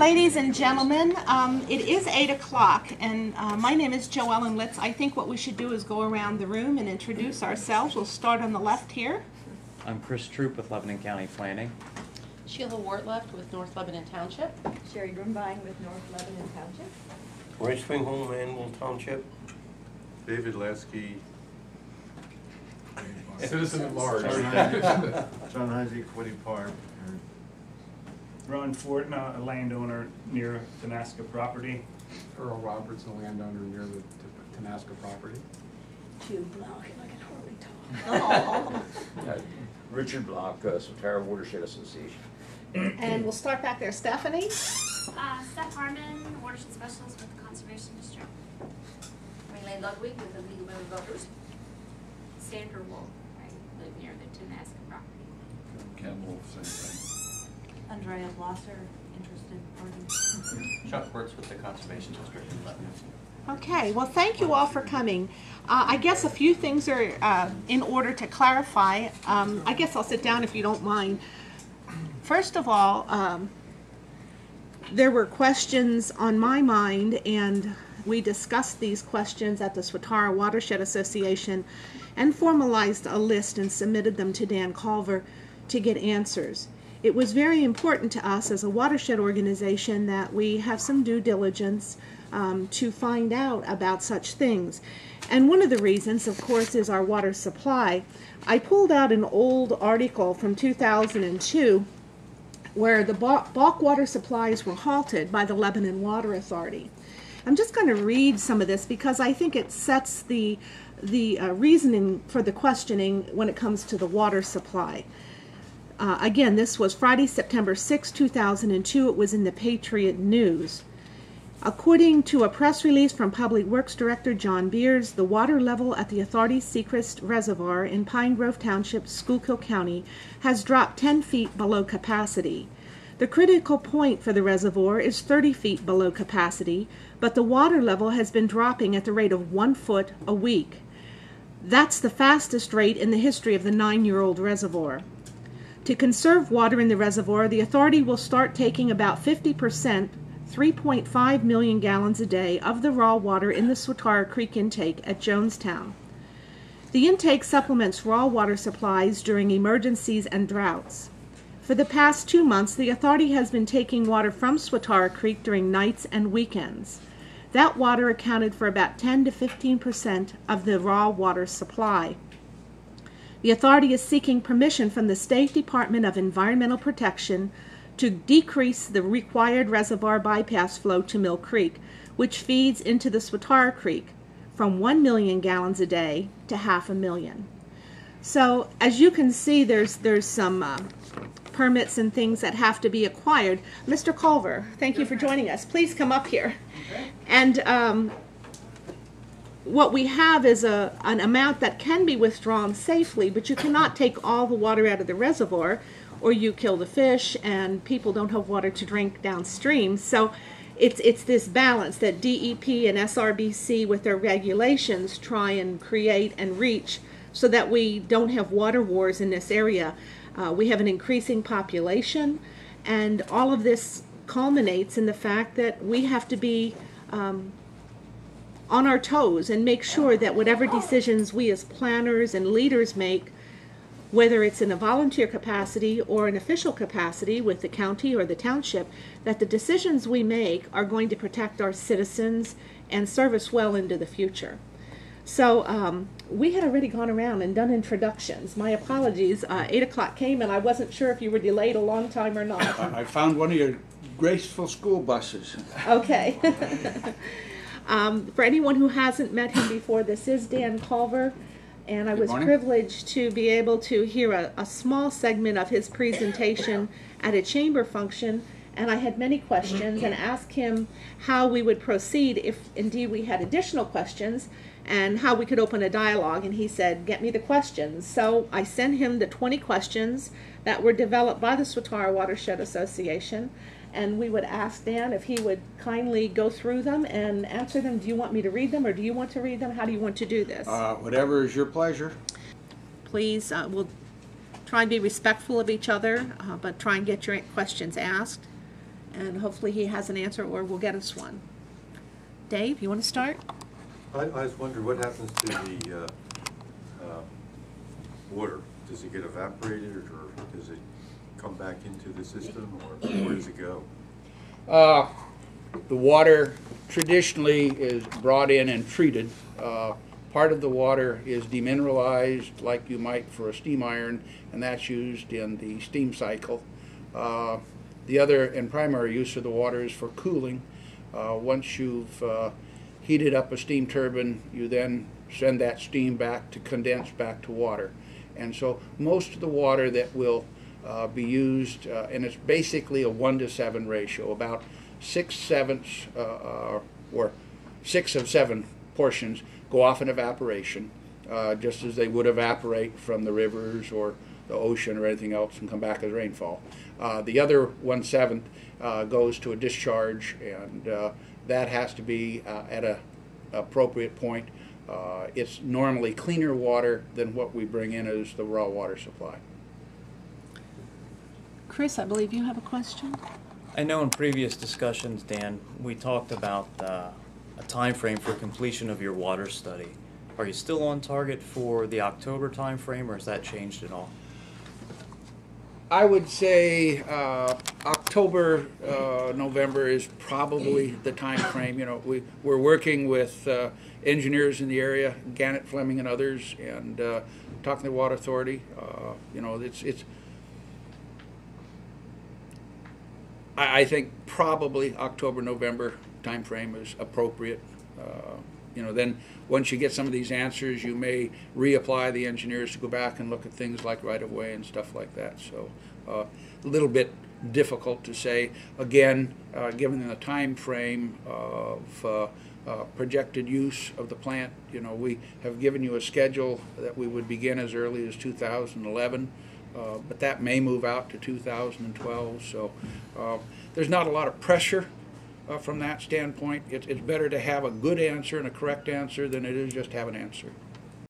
Ladies and gentlemen, it is 8 o'clock, and my name is Joellen Litz. I think what we should do is go around the room and introduce ourselves. We'll start on the left here. I'm Kris Troup with Lebanon County Planning. Sheila Wortleft with North Lebanon Township. Sherry Grumbine with North Lebanon Township. Ray Swingholm, Anvil Township. David Lasky. Citizen at large. John Isaac, Woody Park. Ron Fortin, a landowner near Tenaska property. Earl Roberts, a landowner near the Tenaska property. Jude Block, and I can hardly talk. Richard Block, Swatara Watershed Association. And we'll start back there. Stephanie? Steph Harmon, Watershed Specialist with the Conservation District. Maylene Ludwig with the Legal Member Voters. Sandra Wolf, I live near the Tenaska property. Ken Wolf, same thing. Andrea Blosser, interested party. Chuck Wirtz with the Conservation District in Lebanon. Okay, well, thank you all for coming. I guess a few things are in order to clarify. I guess I'll sit down if you don't mind. First of all, there were questions on my mind, and we discussed these questions at the Swatara Watershed Association and formalized a list and submitted them to Dan Culver to get answers. It was very important to us as a watershed organization that we have some due diligence to find out about such things. And one of the reasons, of course, is our water supply. I pulled out an old article from 2002 where the bulk water supplies were halted by the Lebanon Water Authority. I'm just going to read some of this because I think it sets the reasoning for the questioning when it comes to the water supply. Again, this was Friday, September 6, 2002. It was in the Patriot News. According to a press release from Public Works Director John Beers, the water level at the authority's Secrest Reservoir in Pine Grove Township, Schuylkill County, has dropped 10 feet below capacity. The critical point for the reservoir is 30 feet below capacity, but the water level has been dropping at the rate of 1 foot a week. That's the fastest rate in the history of the 9-year-old reservoir. To conserve water in the reservoir, the authority will start taking about 50%, 3.5 million gallons a day, of the raw water in the Swatara Creek intake at Jonestown. The intake supplements raw water supplies during emergencies and droughts. For the past 2 months, the authority has been taking water from Swatara Creek during nights and weekends. That water accounted for about 10 to 15% of the raw water supply. The authority is seeking permission from the State Department of Environmental Protection to decrease the required reservoir bypass flow to Mill Creek, which feeds into the Swatara Creek, from 1 million gallons a day to 500,000. So, as you can see, there's some permits and things that have to be acquired. Mr. Culver, thank you for joining us. Please come up here. Okay. And what we have is an amount that can be withdrawn safely, but you cannot take all the water out of the reservoir or you kill the fish and people don't have water to drink downstream. So it's this balance that DEP and SRBC with their regulations try and create and reach so that we don't have water wars in this area. We have an increasing population, and all of this culminates in the fact that we have to be on our toes and make sure that whatever decisions we as planners and leaders make, whether it's in a volunteer capacity or an official capacity with the county or the township, that the decisions we make are going to protect our citizens and serve us well into the future. So we had already gone around and done introductions. My apologies. 8 o'clock came and I wasn't sure if you were delayed a long time or not. I found one of your graceful school buses. Okay. For anyone who hasn't met him before, this is Dan Culver, and I was privileged to be able to hear a small segment of his presentation at a chamber function, and I had many questions and asked him how we would proceed if indeed we had additional questions and how we could open a dialogue, and he said, get me the questions. So I sent him the 20 questions that were developed by the Swatara Watershed Association, and we would ask Dan if he would kindly go through them and answer them. Do you want me to read them, or do you want to read them? How do you want to do this? Whatever is your pleasure. Please, we'll try and be respectful of each other, but try and get your questions asked. and hopefully he has an answer or will get us one. Dave, you want to start? I was wondering what happens to the water? Does it get evaporated or does it come back into the system or where does it go? The water traditionally is brought in and treated. Part of the water is demineralized like you might for a steam iron, and that's used in the steam cycle. The other and primary use of the water is for cooling. Once you've heated up a steam turbine, you then send that steam back to condense back to water. And so most of the water that will be used, and it's basically a 1-to-7 ratio, about 6/7 or 6 of 7 portions go off in evaporation, just as they would evaporate from the rivers or the ocean or anything else and come back as rainfall. The other 1/7 goes to a discharge, and that has to be at an appropriate point. It's normally cleaner water than what we bring in as the raw water supply. Kris, I believe you have a question? I know in previous discussions, Dan, we talked about a time frame for completion of your water study. Are you still on target for the October time frame, or has that changed at all? I would say October, November is probably the time frame. You know, we're working with engineers in the area, Gannett, Fleming, and others, and talking to the Water Authority. You know, I think probably October, November time frame is appropriate. You know, then once you get some of these answers, you may reapply the engineers to go back and look at things like right-of-way and stuff like that. So a little bit difficult to say. Again, given the time frame of projected use of the plant, you know, we have given you a schedule that we would begin as early as 2011, but that may move out to 2012. So there's not a lot of pressure from that standpoint. It's better to have a good answer and a correct answer than it is just have an answer.